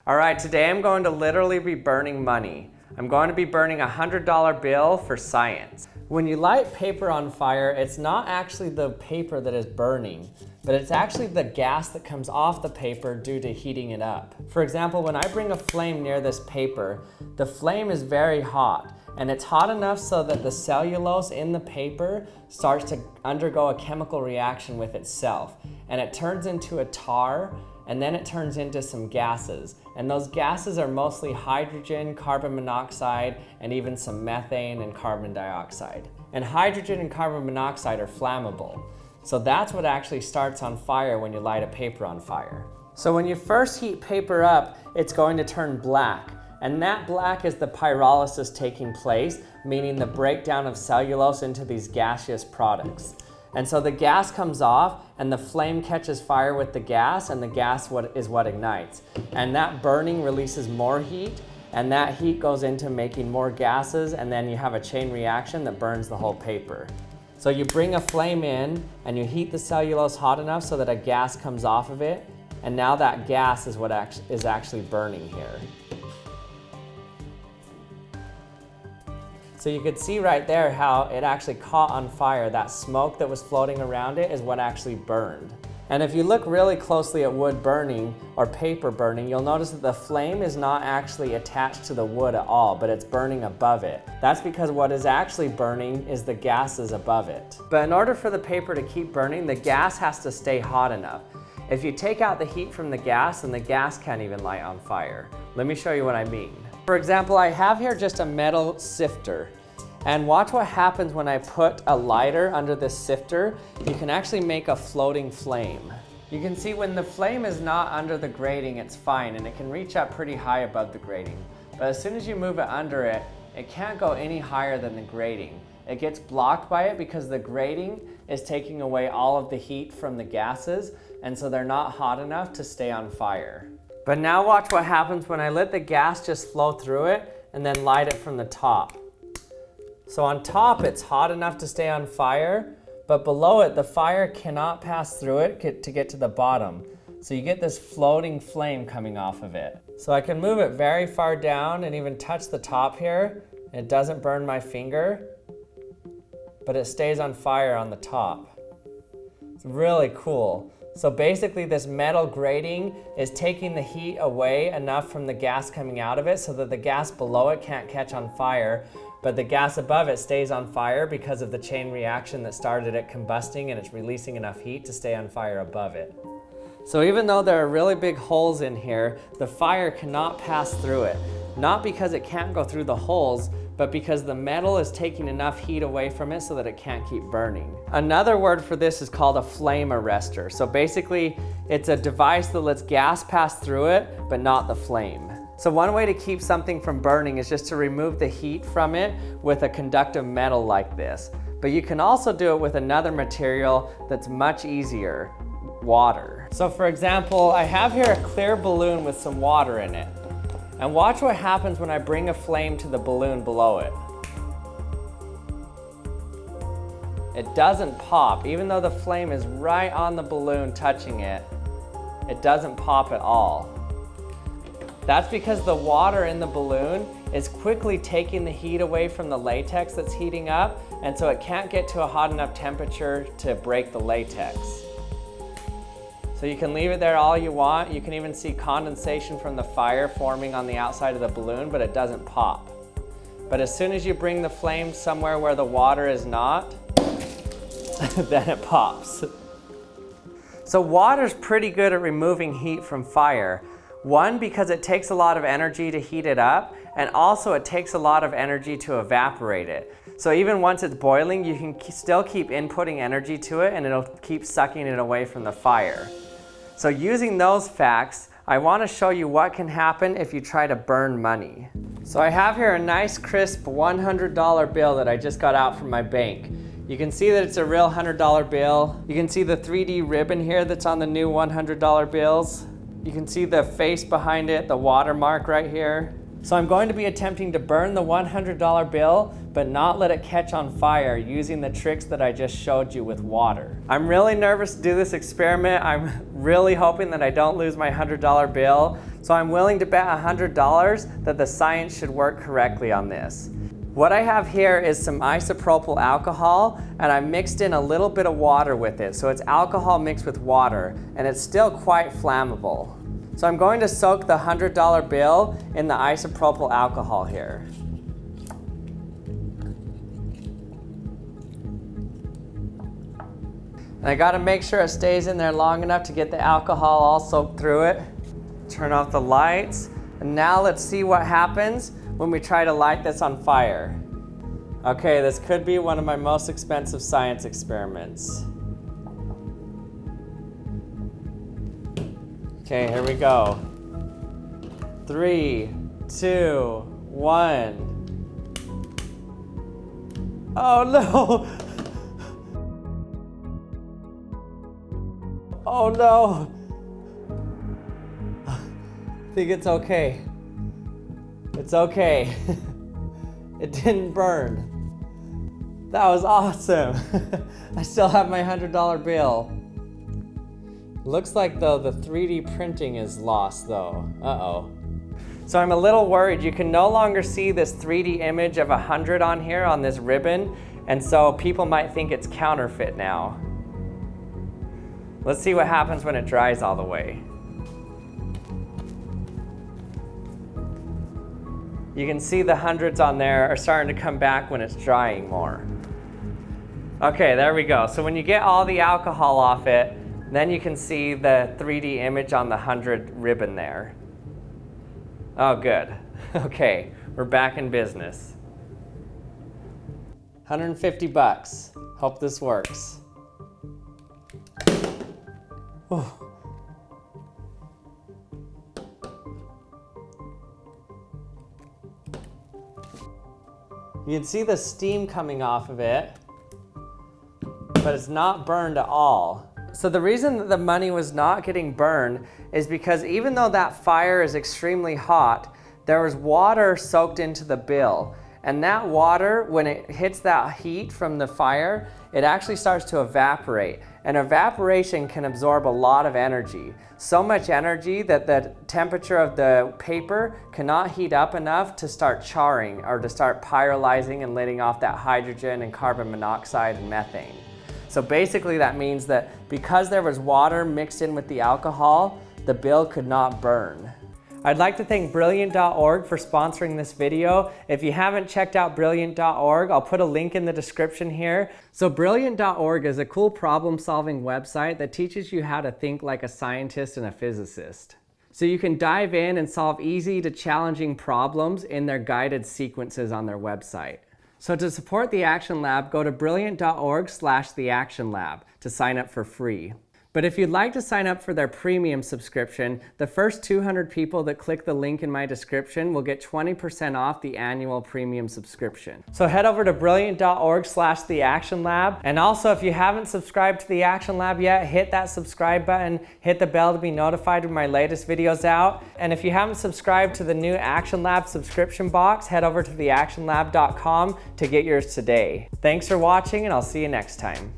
All right, today I'm going to literally be burning money. I'm going to be burning a $100 bill for science. When you light paper on fire, it's not actually the paper that is burning, but it's actually the gas that comes off the paper due to heating it up. For example, when I bring a flame near this paper, the flame is very hot, and it's hot enough so that the cellulose in the paper starts to undergo a chemical reaction with itself, and it turns into a tar, and then it turns into some gases. And those gases are mostly hydrogen, carbon monoxide, and even some methane and carbon dioxide. And hydrogen and carbon monoxide are flammable. So that's what actually starts on fire when you light a paper on fire. So when you first heat paper up, it's going to turn black. And that black is the pyrolysis taking place, meaning the breakdown of cellulose into these gaseous products. And so the gas comes off and the flame catches fire with the gas, and the gas is what ignites. And that burning releases more heat, and that heat goes into making more gases, and then you have a chain reaction that burns the whole paper. So you bring a flame in and you heat the cellulose hot enough so that a gas comes off of it, and now that gas is what is actually burning here. So you could see right there how it actually caught on fire. That smoke that was floating around it is what actually burned. And if you look really closely at wood burning or paper burning, you'll notice that the flame is not actually attached to the wood at all, but it's burning above it. That's because what is actually burning is the gases above it. But in order for the paper to keep burning, the gas has to stay hot enough. If you take out the heat from the gas, then the gas can't even light on fire. Let me show you what I mean. For example, I have here just a metal sifter. And watch what happens when I put a lighter under this sifter. You can actually make a floating flame. You can see when the flame is not under the grating, it's fine, and it can reach up pretty high above the grating. But as soon as you move it under it, it can't go any higher than the grating. It gets blocked by it because the grating is taking away all of the heat from the gases, and so they're not hot enough to stay on fire. But now watch what happens when I let the gas just flow through it and then light it from the top. So on top, it's hot enough to stay on fire, but below it, the fire cannot pass through it to get to the bottom. So you get this floating flame coming off of it. So I can move it very far down and even touch the top here. It doesn't burn my finger, but it stays on fire on the top. It's really cool. So basically this metal grating is taking the heat away enough from the gas coming out of it so that the gas below it can't catch on fire, but the gas above it stays on fire because of the chain reaction that started it combusting, and it's releasing enough heat to stay on fire above it. So even though there are really big holes in here, the fire cannot pass through it. Not because it can't go through the holes, but because the metal is taking enough heat away from it so that it can't keep burning. Another word for this is called a flame arrestor. So basically, it's a device that lets gas pass through it, but not the flame. So one way to keep something from burning is just to remove the heat from it with a conductive metal like this. But you can also do it with another material that's much easier, water. So for example, I have here a clear balloon with some water in it. And watch what happens when I bring a flame to the balloon below it. It doesn't pop, even though the flame is right on the balloon touching it. It doesn't pop at all. That's because the water in the balloon is quickly taking the heat away from the latex that's heating up, and so it can't get to a hot enough temperature to break the latex. So you can leave it there all you want. You can even see condensation from the fire forming on the outside of the balloon, but it doesn't pop. But as soon as you bring the flame somewhere where the water is not, then it pops. So water's pretty good at removing heat from fire. One, because it takes a lot of energy to heat it up, and also it takes a lot of energy to evaporate it. So even once it's boiling, you can still keep inputting energy to it, and it'll keep sucking it away from the fire. So using those facts, I want to show you what can happen if you try to burn money. So I have here a nice crisp $100 bill that I just got out from my bank. You can see that it's a real $100 bill. You can see the 3D ribbon here that's on the new $100 bills. You can see the face behind it, the watermark right here. So I'm going to be attempting to burn the $100 bill, but not let it catch on fire using the tricks that I just showed you with water. I'm really nervous to do this experiment. I'm really hoping that I don't lose my $100 bill. So I'm willing to bet $100 that the science should work correctly on this. What I have here is some isopropyl alcohol, and I mixed in a little bit of water with it. So it's alcohol mixed with water, and it's still quite flammable. So I'm going to soak the $100 bill in the isopropyl alcohol here. And I gotta make sure it stays in there long enough to get the alcohol all soaked through it. Turn off the lights. And now let's see what happens when we try to light this on fire. Okay, this could be one of my most expensive science experiments. Okay, here we go. 3, 2, 1. Oh no! Oh no! I think it's okay. It's okay. It didn't burn. That was awesome. I still have my $100 bill. Looks like though the 3D printing is lost though. Uh-oh. So I'm a little worried. You can no longer see this 3D image of 100 on here on this ribbon, and so people might think it's counterfeit now. Let's see what happens when it dries all the way. You can see the hundreds on there are starting to come back when it's drying more. Okay, there we go. So when you get all the alcohol off it, then you can see the 3D image on the 100 ribbon there. Oh, good. Okay, we're back in business. 150 bucks. Hope this works. Whew. You can see the steam coming off of it, but it's not burned at all. So the reason that the money was not getting burned is because even though that fire is extremely hot, there was water soaked into the bill. And that water, when it hits that heat from the fire, it actually starts to evaporate. And evaporation can absorb a lot of energy. So much energy that the temperature of the paper cannot heat up enough to start charring or to start pyrolyzing and letting off that hydrogen and carbon monoxide and methane. So basically that means that because there was water mixed in with the alcohol, the bill could not burn. I'd like to thank Brilliant.org for sponsoring this video. If you haven't checked out Brilliant.org, I'll put a link in the description here. So Brilliant.org is a cool problem-solving website that teaches you how to think like a scientist and a physicist. So you can dive in and solve easy to challenging problems in their guided sequences on their website. So to support the Action Lab, go to brilliant.org/theactionlab to sign up for free. But if you'd like to sign up for their premium subscription, the first 200 people that click the link in my description will get 20% off the annual premium subscription. So head over to brilliant.org/theactionlab. And also, if you haven't subscribed to the Action Lab yet, hit that subscribe button, hit the bell to be notified when my latest video's out. And if you haven't subscribed to the new Action Lab subscription box, head over to theactionlab.com to get yours today. Thanks for watching, and I'll see you next time.